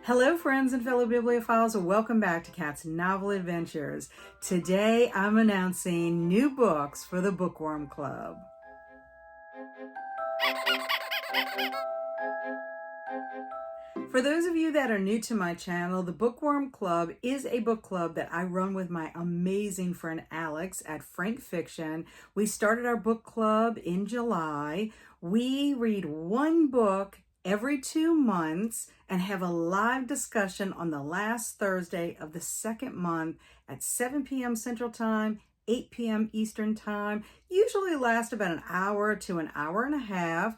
Hello, friends and fellow bibliophiles, and welcome back to Cat's Novel Adventures. Today, I'm announcing new books for the Book Wyrm Club. For those of you that are new to my channel, the Book Wyrm Club is a book club that I run with my amazing friend Alex at Frank Fiction. We started our book club in July. We read one book every 2 months and have a live discussion on the last Thursday of the second month at 7 p.m. Central Time, 8 p.m. Eastern Time. Usually lasts about an hour to an hour and a half,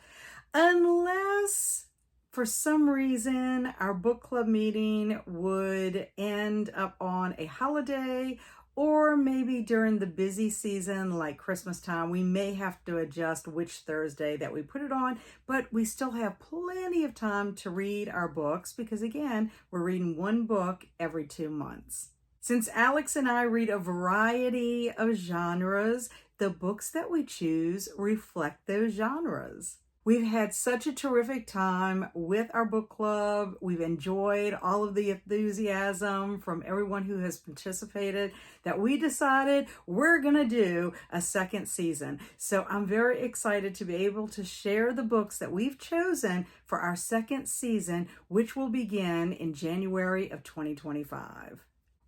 unless for some reason our book club meeting would end up on a holiday, or maybe during the busy season like Christmas time. We may have to adjust which Thursday that we put it on, but we still have plenty of time to read our books because, again, we're reading one book every 2 months. Since Alex and I read a variety of genres, the books that we choose reflect those genres. We've had such a terrific time with our book club. We've enjoyed all of the enthusiasm from everyone who has participated that we decided we're going to do a second season. So I'm very excited to be able to share the books that we've chosen for our second season, which will begin in January of 2025.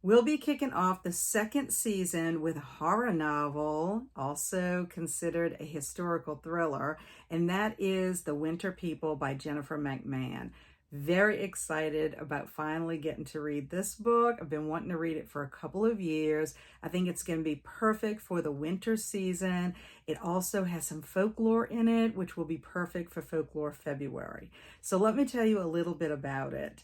We'll be kicking off the second season with a horror novel, also considered a historical thriller, and that is The Winter People by Jennifer McMahon. Very excited about finally getting to read this book. I've been wanting to read it for a couple of years. I think it's going to be perfect for the winter season. It also has some folklore in it, which will be perfect for Folklore February. So let me tell you a little bit about it.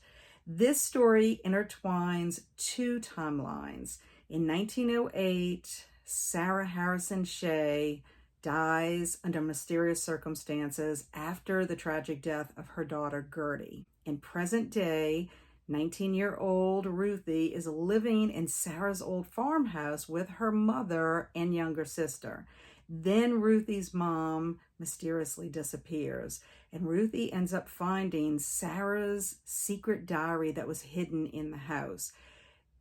This story intertwines 2 timelines. In 1908, Sarah Harrison Shea dies under mysterious circumstances after the tragic death of her daughter Gertie. In present day, 19-year-old Ruthie is living in Sarah's old farmhouse with her mother and younger sister. Then Ruthie's mom mysteriously disappears, and Ruthie ends up finding Sarah's secret diary that was hidden in the house.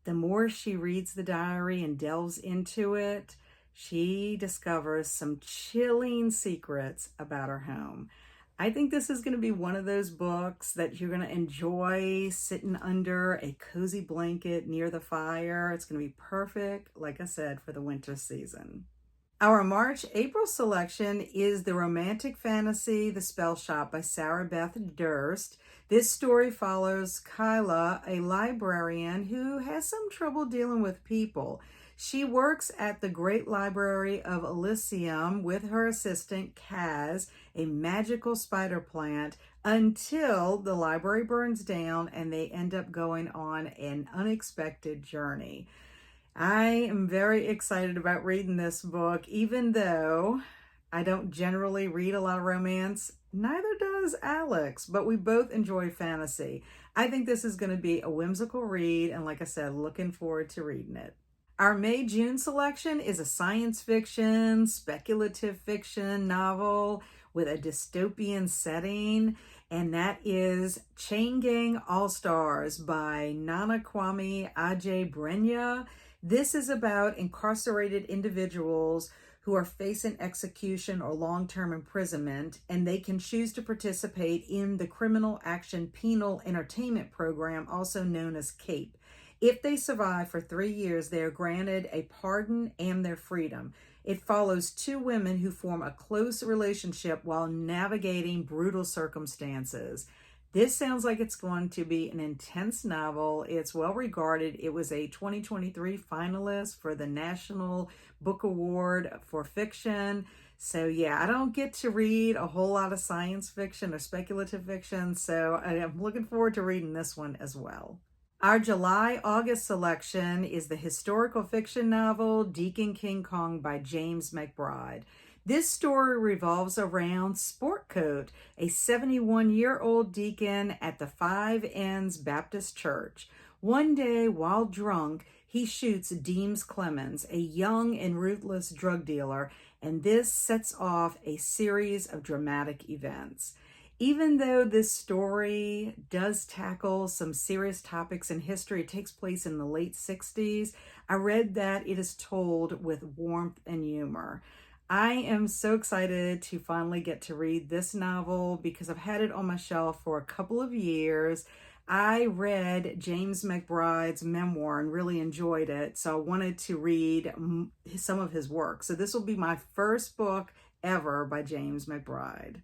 The more she reads the diary and delves into it, she discovers some chilling secrets about her home. I think this is going to be one of those books that you're going to enjoy sitting under a cozy blanket near the fire. It's going to be perfect, like I said, for the winter season. Our March-April selection is the romantic fantasy The Spellshop by Beth Durst. This story follows Kyla, a librarian who has some trouble dealing with people. She works at the Great Library of Elysium with her assistant Kaz, a magical spider plant, until the library burns down and they end up going on an unexpected journey. I am very excited about reading this book, even though I don't generally read a lot of romance. Neither does Alex, but we both enjoy fantasy. I think this is going to be a whimsical read, and like I said, looking forward to reading it. Our May-June selection is a science fiction, speculative fiction novel with a dystopian setting, and that is Chain Gang All-Stars by Kwame, Adjei, Brenyah. This is about incarcerated individuals who are facing execution or long-term imprisonment, and they can choose to participate in the Criminal Action Penal Entertainment Program, also known as CAPE. If they survive for 3 years, they are granted a pardon and their freedom. It follows 2 women who form a close relationship while navigating brutal circumstances. This sounds like it's going to be an intense novel. It's well regarded. It was a 2023 finalist for the National Book Award for Fiction. So yeah, I don't get to read a whole lot of science fiction or speculative fiction, so I'm looking forward to reading this one as well. Our July-August selection is the historical fiction novel Deacon King Kong by James McBride. This story revolves around Sportcoat, a 71-year-old deacon at the Five Ends Baptist Church. One day, while drunk, he shoots Deems Clemens, a young and ruthless drug dealer, and this sets off a series of dramatic events. Even though this story does tackle some serious topics in history, it takes place in the late 60s, I read that it is told with warmth and humor. I am so excited to finally get to read this novel because I've had it on my shelf for a couple of years. I read James McBride's memoir and really enjoyed it, so I wanted to read some of his work. So this will be my first book ever by James McBride.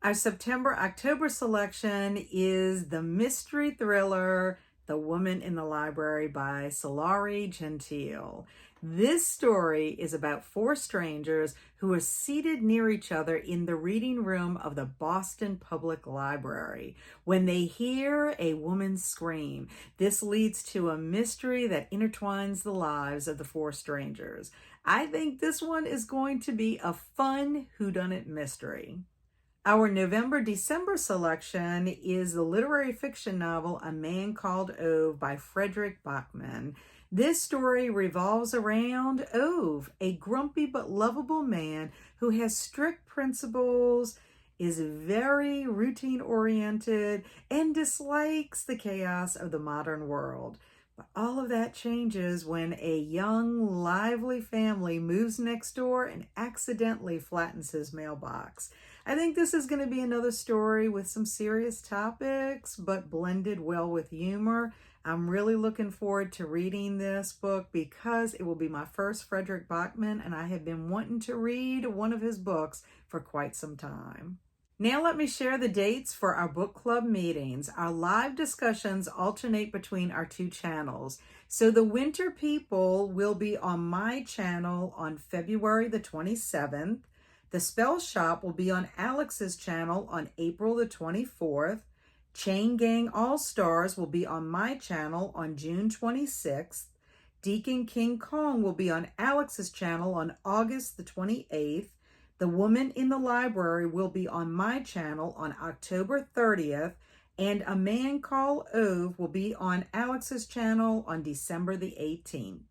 Our September-October selection is the mystery thriller, The Woman in the Library by Sulari Gentill. This story is about four strangers who are seated near each other in the reading room of the Boston Public Library when they hear a woman scream. This leads to a mystery that intertwines the lives of the four strangers. I think this one is going to be a fun whodunit mystery. Our November-December selection is the literary fiction novel A Man Called Ove by Fredrik Backman. This story revolves around Ove, a grumpy but lovable man who has strict principles, is very routine-oriented, and dislikes the chaos of the modern world. But all of that changes when a young, lively family moves next door and accidentally flattens his mailbox. I think this is going to be another story with some serious topics, but blended well with humor. I'm really looking forward to reading this book because it will be my first Fredrik Backman, and I have been wanting to read one of his books for quite some time. Now let me share the dates for our book club meetings. Our live discussions alternate between our two channels. So the Winter People will be on my channel on February the 27th. The Spellshop will be on Alex's channel on April the 24th. Chain Gang All-Stars will be on my channel on June 26th. Deacon King Kong will be on Alex's channel on August the 28th. The Woman in the Library will be on my channel on October 30th. And A Man Called Ove will be on Alex's channel on December the 18th.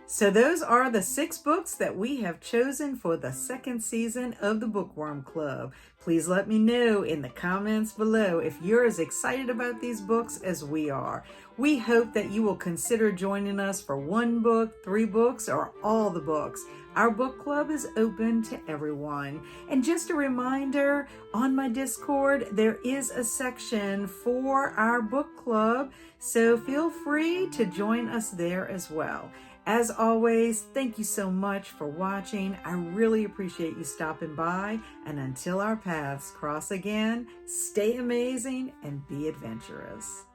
So those are the 6 books that we have chosen for the second season of the Book Wyrm Club. Please let me know in the comments below if you're as excited about these books as we are. We hope that you will consider joining us for 1 book, 3 books, or all the books. Our book club is open to everyone. And just a reminder, on my Discord, there is a section for our book club, so feel free to join us there as well. As always, thank you so much for watching. I really appreciate you stopping by. And until our paths cross again, stay amazing and be adventurous.